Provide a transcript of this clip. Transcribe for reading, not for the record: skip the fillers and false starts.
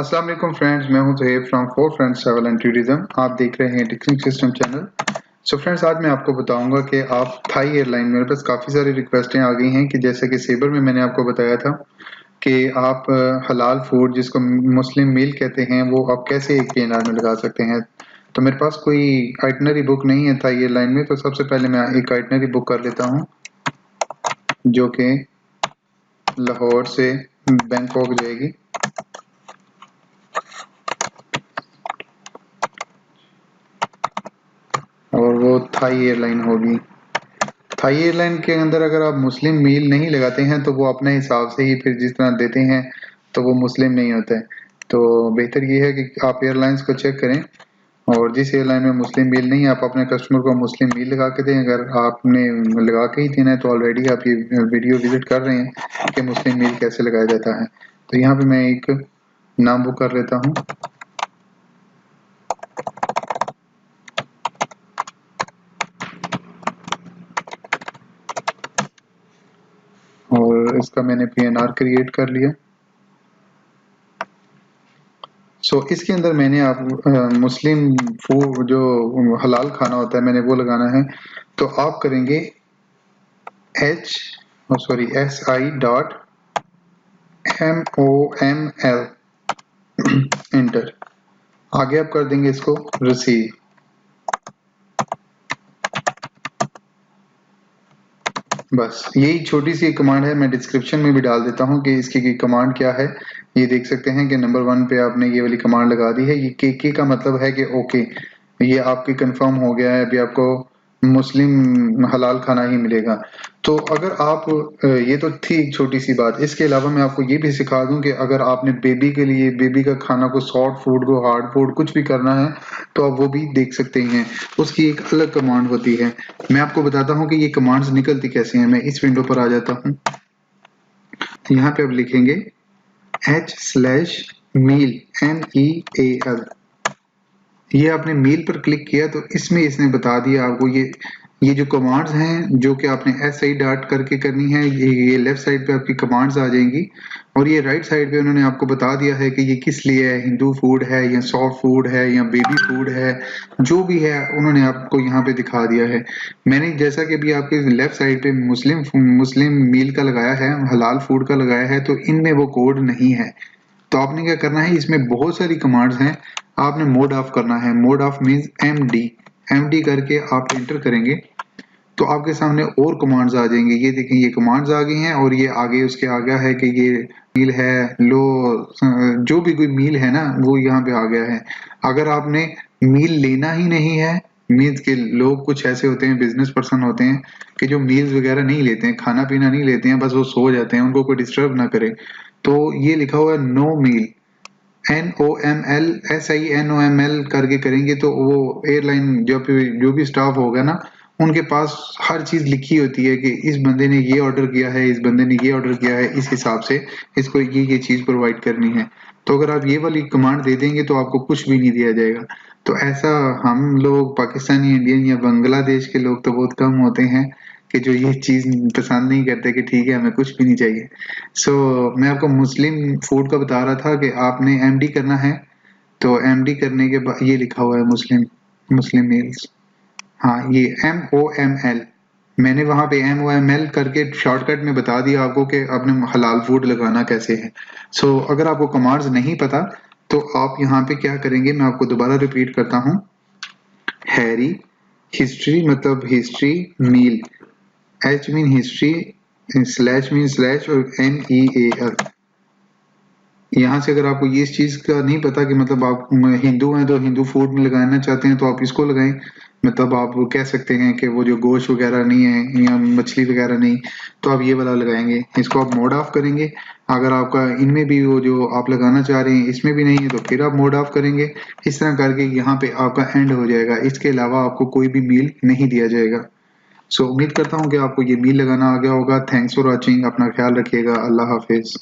अस्सलाम वालेकुम फ्रेंड्स, मैं हूं Zuhaib from four friends travel and tourism. आप देख रहे हैं ticketing system channel. So friends, आज मैं आपको बताऊंगा कि आप थाई एयरलाइन, मेरे पास काफ़ी सारी रिक्वेस्टें आ गई हैं कि जैसे कि सेबर में मैंने आपको बताया था कि आप हलाल फूड जिसको मुस्लिम मील कहते हैं वो आप कैसे एक पीएनआर में लगा सकते हैं। तो मेरे पास कोई आइटनरी बुक नहीं है थाई एयरलाइन में, तो सबसे पहले मैं एक आइटनरी बुक कर लेता हूँ जो कि लाहौर से बैंकॉक जाएगी। और वो थाई एयरलाइन होगी। थाई एयरलाइन के अंदर अगर आप मुस्लिम मील नहीं लगाते हैं तो वो अपने हिसाब से ही फिर जिस तरह देते हैं तो वो मुस्लिम नहीं होता है। तो बेहतर ये है कि आप एयरलाइंस को चेक करें और जिस एयरलाइन में मुस्लिम मील नहीं है आप अपने कस्टमर को मुस्लिम मील लगा के दें। अगर आपने लगा के ही देना है तो ऑलरेडी आप ये वीडियो विजिट कर रहे हैं कि मुस्लिम मील कैसे लगाया जाता है। तो यहाँ पे मैं एक नाम बुक कर लेता हूँ। और इसका मैंने पीएनआर क्रिएट कर लिया। इसके अंदर मैंने आप मुस्लिम फूड जो हलाल खाना होता है मैंने वो लगाना है। तो आप करेंगे SI.MOML एंटर। आगे आप कर देंगे इसको रिसीव। बस यही छोटी सी कमांड है, मैं डिस्क्रिप्शन में भी डाल देता हूँ कि इसकी कमांड क्या है। ये देख सकते हैं कि नंबर 1 पे आपने ये वाली कमांड लगा दी है। ये के का मतलब है कि ओके, ये आपकी कंफर्म हो गया है, अभी आपको मुस्लिम हलाल खाना ही मिलेगा। तो अगर आप ये तो थी एक छोटी सी बात। इसके अलावा मैं आपको ये भी सिखा दूं कि अगर आपने बेबी के लिए बेबी का खाना को सॉफ्ट फूड को हार्ड फूड कुछ भी करना है तो आप वो भी देख सकते हैं। उसकी एक अलग कमांड होती है। मैं आपको बताता हूँ कि ये कमांड्स निकलती कैसे हैं। मैं इस विंडो पर आ जाता हूँ। यहाँ पे आप लिखेंगे H/meal MEAL। ये आपने मेल पर क्लिक किया तो इसमें इसने बता दिया आपको ये जो कमांड्स हैं जो कि आपने SI डॉट करके करनी है। ये लेफ्ट साइड पे आपकी कमांड्स आ जाएंगी और ये राइट साइड पे उन्होंने आपको बता दिया है कि ये किस लिए है, हिंदू फूड है या सॉफ्ट फूड है या बेबी फूड है, जो भी है उन्होंने आपको यहाँ पे दिखा दिया है। मैंने जैसा कि अभी आपके लेफ्ट साइड पे मुस्लिम मील का लगाया है, हलाल फूड का लगाया है, तो इनमें वो कोड नहीं है। तो आपने क्या करना है, इसमें बहुत सारी कमांड्स हैं, आपने मोड ऑफ करना है। मोड ऑफ मीन्स MD करके आप एंटर करेंगे तो आपके सामने और कमांड्स आ जाएंगे। ये देखें, ये कमांड्स आ गई हैं और ये आगे उसके आ गया है कि ये मील है लो, जो भी कोई मील है ना वो यहाँ पे आ गया है। अगर आपने मील लेना ही नहीं है, मीन्स के लोग कुछ ऐसे होते हैं, बिजनेस पर्सन होते हैं कि जो मील्स वगैरह नहीं लेते हैं, खाना पीना नहीं लेते हैं, बस वो सो जाते हैं, उनको कोई डिस्टर्ब ना करे, तो ये लिखा हुआ है नो मील, NOML करके करेंगे तो वो एयरलाइन जो भी स्टाफ होगा ना उनके पास हर चीज लिखी होती है कि इस बंदे ने ये ऑर्डर किया है, इस बंदे ने ये ऑर्डर किया है, इस हिसाब से इसको ये चीज प्रोवाइड करनी है। तो अगर आप ये वाली कमांड दे देंगे तो आपको कुछ भी नहीं दिया जाएगा। तो ऐसा हम लोग पाकिस्तानी, इंडियन या बांग्लादेश के लोग तो बहुत कम होते हैं कि जो ये चीज पसंद नहीं करते कि ठीक है हमें कुछ भी नहीं चाहिए। मैं आपको मुस्लिम फूड का बता रहा था कि आपने MD करना है। तो MD करने के बाद ये लिखा हुआ है मुस्लिम मील्स। हाँ, ये MOML, मैंने वहां पे MOML करके शॉर्टकट में बता दिया आपको कि आपने हलाल फूड लगाना कैसे है। अगर आपको कमांड्स नहीं पता तो आप यहाँ पे क्या करेंगे, मैं आपको दोबारा रिपीट करता हूँ। हैरी हिस्ट्री मतलब हिस्ट्री, मील H mean history, slash mean slash और MEAL। यहाँ से अगर आपको ये इस चीज का नहीं पता कि मतलब आप हिंदू हैं तो हिंदू फूड में लगाना चाहते हैं तो आप इसको लगाएं। मतलब आप कह सकते हैं कि वो जो गोश्त वगैरह नहीं है या मछली वगैरह नहीं, तो आप ये वाला लगाएंगे। इसको आप मोड ऑफ करेंगे। अगर आपका इनमें भी वो जो आप लगाना चाह रहे हैं इसमें भी नहीं है तो फिर आप मोड ऑफ करेंगे। इस तरह करके यहाँ पे आपका एंड हो जाएगा। इसके अलावा आपको कोई भी मील नहीं दिया जाएगा। उम्मीद करता हूँ कि आपको ये मील लगाना आ गया होगा। Thanks for watching. अपना ख्याल रखिएगा। अल्लाह हाफिज।